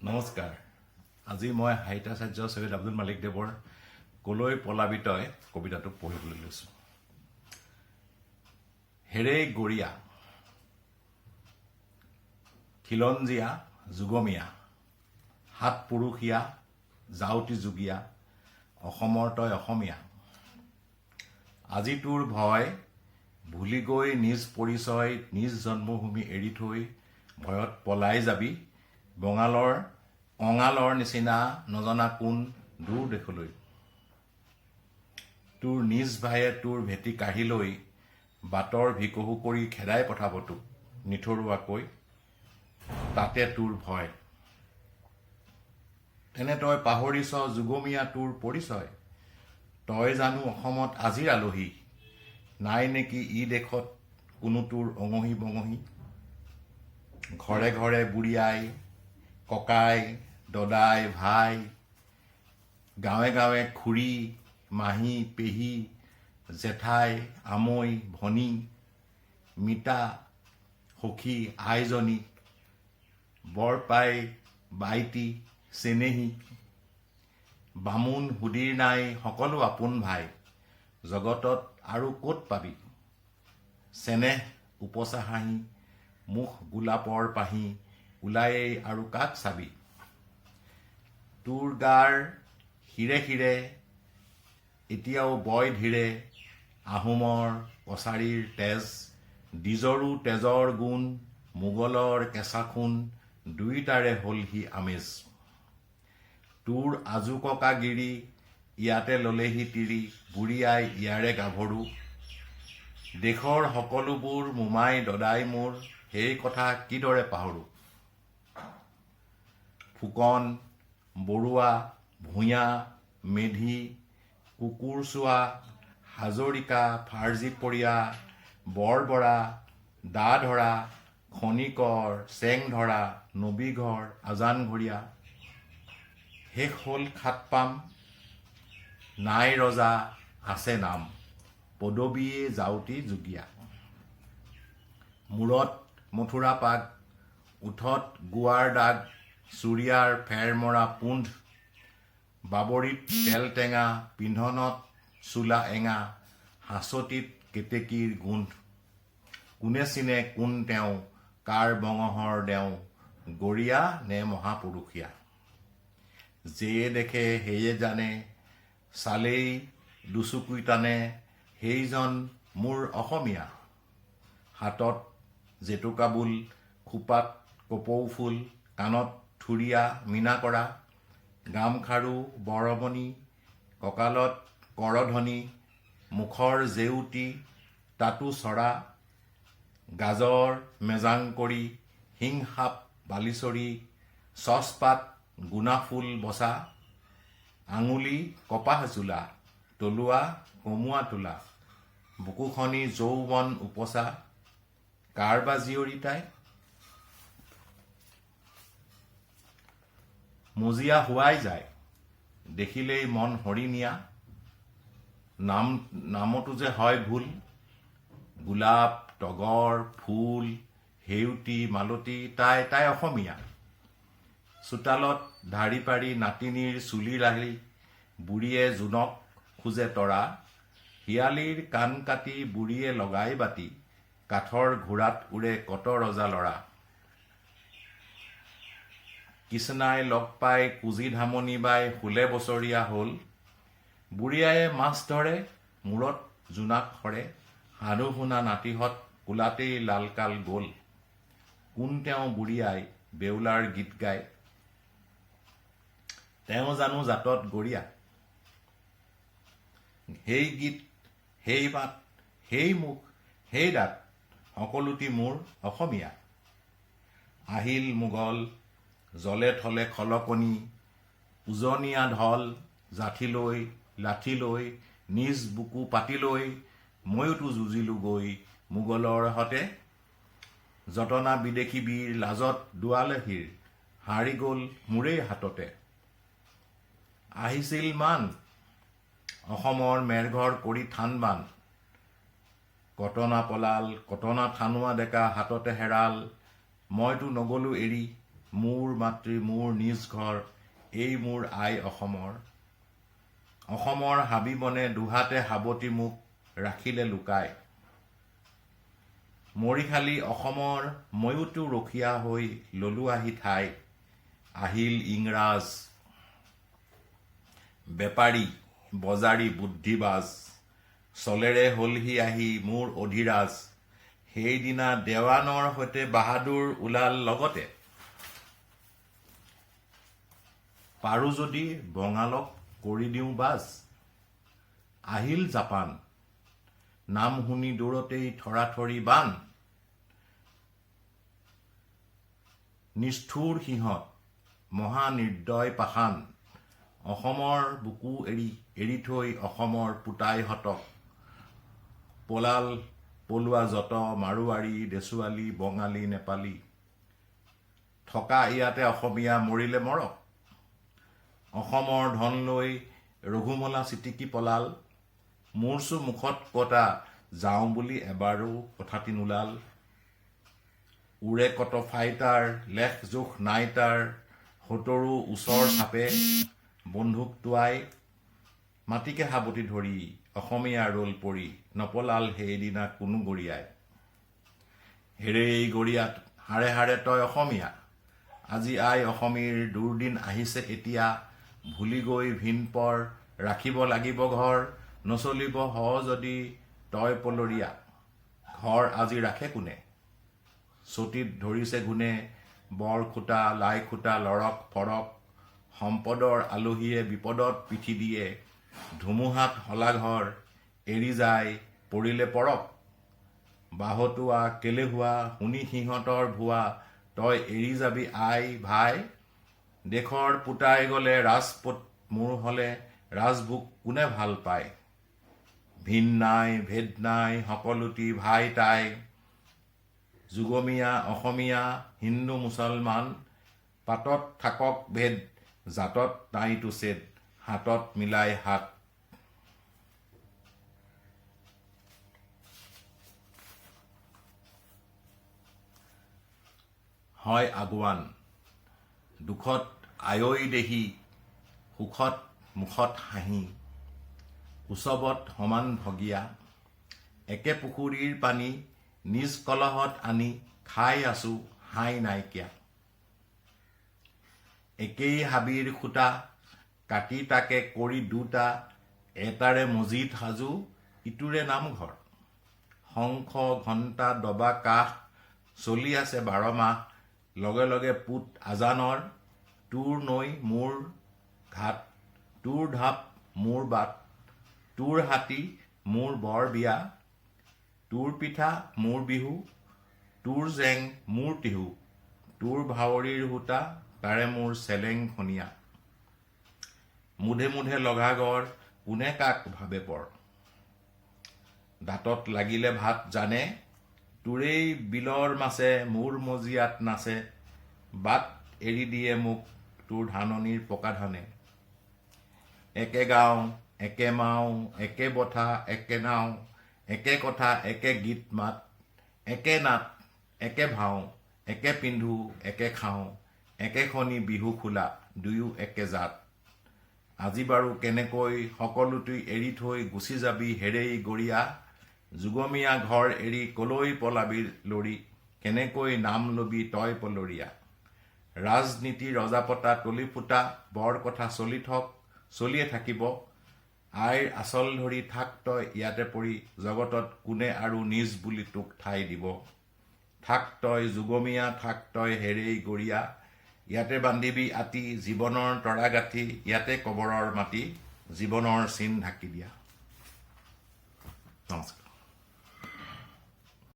নমস্কাৰ। আজি মই সাহিত্যাচাৰ্য Syed Abdul Malik দেৱৰ Koloi Polabi Toi কবিতাটো পঢ়িবলৈ লৈছোঁ। হেৰে গৰিয়া খিলঞ্জীয়া যুগমীয়া হাত পুৰুষীয়া যাওতি যুগীয়া অসমৰ তই অসমীয়া। আজি তোৰ ভয় ভুলি গৈ নিজ পৰিচয় নিজ জন্মভূমি এৰি থৈ ভয়ত পলাই যাবি অঙালৰ নিচিনা নজনা কোন দূৰ দেশলৈ। তোৰ নিজ ভায়ে তোৰ ভেটি কাঢ়ি লৈ বাটৰ ভিকহু কৰি খেদাই পঠাব তোক নিথৰুৱাকৈ, তাতে তোৰ ভয়। তেনে তই পাহৰিছ যুগমীয়া তোৰ পৰিচয়। তই জানো অসমত আজিৰ আলহী, নাই নেকি ই দেশত কোনো তোৰ অঙহী বঙহী। ঘৰে ঘৰে বুঢ়িয়াই ককাই দদাই ভাই, গাঁৱে গাঁৱে খুৰী মাহী পেহী জেঠাই আমৈ ভনী মিতা সখী আইজনী বৰপাই বাইটি চেনেহী বামুণ সুধীৰ নাই সকলো আপোন ভাই। জগতত আৰু ক'ত পাবি চেনেহ উপচা হাঁহি মুখ গোলাপৰ পাহি ওলায়েই আৰু কাক চাবি। তোৰ গাৰ শিৰে শিৰে এতিয়াও বয় ধীৰে আহোমৰ কছাৰীৰ তেজ, ডিজৰো তেজৰ গুণ মোগলৰ কেঁচা খুন দুইটাৰে হ'ল সি আমেজ। তোৰ আজু ককা গিৰি ইয়াতে ললেহি তিৰি বুঢ়িয়াই ইয়াৰে গাভৰু। দেশৰ সকলোবোৰ মোমাই দদাই মোৰ সেই কথা কিদৰে পাহৰো। ফুকন বৰুৱা ভূঞা মেধি কুকুৰচোৱা হাজৰিকা ফাৰ্জিপৰীয়া বৰবৰা দা ধৰা খনিকৰ চেং ধৰা নবীঘৰ আজানঘৰীয়া। শেষ হ'ল খাটপাম নাই ৰজা আছে নাম পদবীয়ে যাওতি যুগীয়া। মূৰত মথুৰা পাগ উঠত গোৱাৰ দাগ চুৰিয়াৰ ফেৰ মৰা পোন্ধ বাবৰিত তেল টেঙা পিন্ধনত চোলা এঙা হাঁচতিত কেতেকীৰ গোন্ধ। কোনে চিনে কোন তেওঁ কাৰ বঙহৰ দেওঁ গৰিয়া নে মহাপুৰুষীয়া। যেয়ে দেখে সেয়ে জানে চালেই দুচুকুই টানে সেইজন মোৰ অসমীয়া। হাতত জেতুকাবুল খোপাত কপৌ ফুল কাণত থুৰীয়া মীনা কৰা গামখাৰু বৰমণি কঁকালত কৰধনী মুখৰ জেউতি তাতো চৰা গাজৰ মেজাং কৰি হিংসাপ বালিচৰি চচপাত গুণাফুল বচা আঙুলি কপাহ জোলা তলুৱা কমুৱা তোলা বুকুখনি যৌৱন উপচা কাৰ বা জীয়ৰী তাই। মজিয়া হোৱাই যায় দেখিলেই মন হৰিণীয়া নামতো যে হয় ভুল গোলাপ তগৰ ফুল সেউতী মালতী তাই অসমীয়া। চোতালত ধাৰি পাৰি নাতিনীৰ চুলি ৰাহি বুঢ়ীয়ে জোনক খোজে তৰা শিয়ালীৰ কাণ কাটি বুঢ়ীয়ে লগাই বাতি কাঠৰ ঘোঁৰাত উৰে কত ৰজা লৰা। কিষ্ণাই লগ পাই কুজি ধামনি বাই 16 বছৰীয়া হ'ল বুঢ়ীয়াই মাছ ধৰে মূৰত জোনাক সৰে সাধু শুনা নাতিহঁত কোলাতেই লালকাল গ'ল। কোন তেওঁ বুঢ়ীয়াই বেউলাৰ গীত গায় তেওঁ জানো জাতত গৰিয়া। সেই গীত সেই মাত সেই মুখ সেই দাঁত সকলোটি মোৰ অসমীয়া। আহিল মোগল জলে থলে খলকনি উজনীয়া ঢল জাঠি লৈ লাঠি লৈ নিজ বুকু পাতি লৈ ময়োতো যুঁজিলো গৈ মোগলৰ হতে। যতনা বিদেশী বীৰ লাজত দুৱালে হীৰ হাৰি গ'ল মোৰেই হাততে। আহিছিল মান অসমৰ মেৰঘৰ কৰি থানবান কটনা পলাল কটনা থানুৱা ডেকা হাততে হেৰাল মইতো নগলো এৰি মোৰ মাতৃ মোৰ নিজ ঘৰ এই মোৰ আই অসমৰ অসমৰ হাবি বনে দুহাতে সাৱটি মোক ৰাখিলে লুকাই মৰিশালি অসমৰ ময়োতো ৰখীয়া হৈ ললো আহি ঠাই আহিল ইংৰাজ বেপাৰী বজাৰী বুদ্ধিবাজ চলেৰে হলহি আহি মোৰ অধিৰাজ সেইদিনা দেৱানৰ সৈতে বাহাদুৰ ওলাল লগতে পাৰো যদি বঙালক কৰি দিওঁ বাজ আহিল জাপান নাম শুনি দূৰতেই থৰাথৰি বান নিষ্ঠুৰ সিহঁত মহা নিৰ্দয় পাষাণ অসমৰ বুকু এৰি থৈ অসমৰ পুতাইহঁতক পলোৱা যত মাৰোৱাৰী দেচুৱালী বঙালী নেপালী থকা ইয়াতে অসমীয়া মৰিলে মৰক অসমৰ ধন লৈ ৰঘুমলা চিটিকি পলাল মোৰচো মুখত কটা যাওঁ বুলি এবাৰো কথাটি নোলাল উৰে কত ফাইটাৰ লেখ জোখ নাই তাৰ সতৰো ওচৰ চাপে বন্ধুক টোৱাই মাটিকে সাৱটি ধৰি অসমীয়া ৰল পৰি নপলাল সেইদিনা কোনো গৰিয়াই হেৰেই গৰিয়াত হাৰে হাৰে তই অসমীয়া আজি আই অসমীৰ দুৰ্দিন আহিছে এতিয়া ভুলি গৈ ভিনপৰ ৰাখিব লাগিব ঘৰ নচলিব হ যদি তই পলৰীয়া ঘৰ আজি ৰাখে কোনে চটিত ধৰিছে গুণে বৰ খুটা লাই খুটা লৰক ফৰক সম্পদৰ আলহীয়ে বিপদত পিঠি দিয়ে ধুমুহাত হলা ঘৰ এৰি যায় পৰিলে পৰক বাহতুৱা কেলেহুৱা শুনি সিহঁতৰ ভুৱা তই এৰি যাবি আই ভাই দেশৰ পুতাই গলে ৰাজপুত মোৰ হলে ৰাজভোগ কোনে ভাল পায় ভিন নাই ভেদ নাই সকলোটি ভাই তাই যুগমীয়া অসমীয়া হিন্দু মুছলমান পাতত থাকক ভেদ জাতত নাইতো চেদ হাতত মিলাই হাত হয় আগুৱান দুখত আয়ৈ দেহি সুখত মুখত হাঁহি উৎসৱত সমান ভগীয়া একে পুখুৰীৰ পানী নিজ কলহত আনি খাই আছো হাই নাইকিয়া একেই হাবিৰ খুটা কাটি তাকে কৰি দুটা এটাৰে মজিদ সাজু ইটোৰে নামঘৰ শংখ ঘণ্টা দবা কাষ চলি আছে 12 মাহ লগে লগে পুত আজানৰ তোৰ নৈ মোৰ ঘাট তোৰ ঢাপ মোৰ বাট তোৰ হাতী মোৰ বৰ বিয়া তোৰ পিঠা মোৰ বিহু তোৰ জেং মোৰ টিহু তোৰ ভাৱৰীৰ সূতা তাৰে মোৰ চেলেং খনিয়া মুধে মুধে লগাগৰ কোনে কাক ভাবে পৰ দাঁতত লাগিলে ভাত জানে তোৰেই বিলৰ মাছে মোৰ মজিয়াত নাচে বাট এৰি দিয়ে মোক তোৰ ধাননিৰ পকা ধানে একে গাঁও একে মাও একে বঠা একে নাও একে কথা একে গীত মাত একে নাট একে ভাও একে পিন্ধো একে খাওঁ একে খনি বিহু খোলা দুয়ো একে জাত আজি বাৰু কেনেকৈ সকলোটি এৰি থৈ গুচি যাবি হেৰেই গৰিয়া যুগমীয়া ঘৰ এৰি কলৈ পলাবি লৰি কেনেকৈ নাম লবি তই পলৰীয়া ৰাজনীতি ৰজাপতা তলি ফুটা বৰ কথা চলিয়ে থাকিব আইৰ আচল ধৰি থাক তই ইয়াতে পৰি জগতত কোনে আৰু নিজ বুলি তোক ঠাই দিব থাক তই যুগমীয়া থাক তই হেৰেই গৰিয়া ইয়াতে বান্ধিবি আতি জীৱনৰ তৰা গাঁঠি ইয়াতে কবৰৰ মাটি জীৱনৰ চিন ঢাকি দিয়া নমস্কাৰ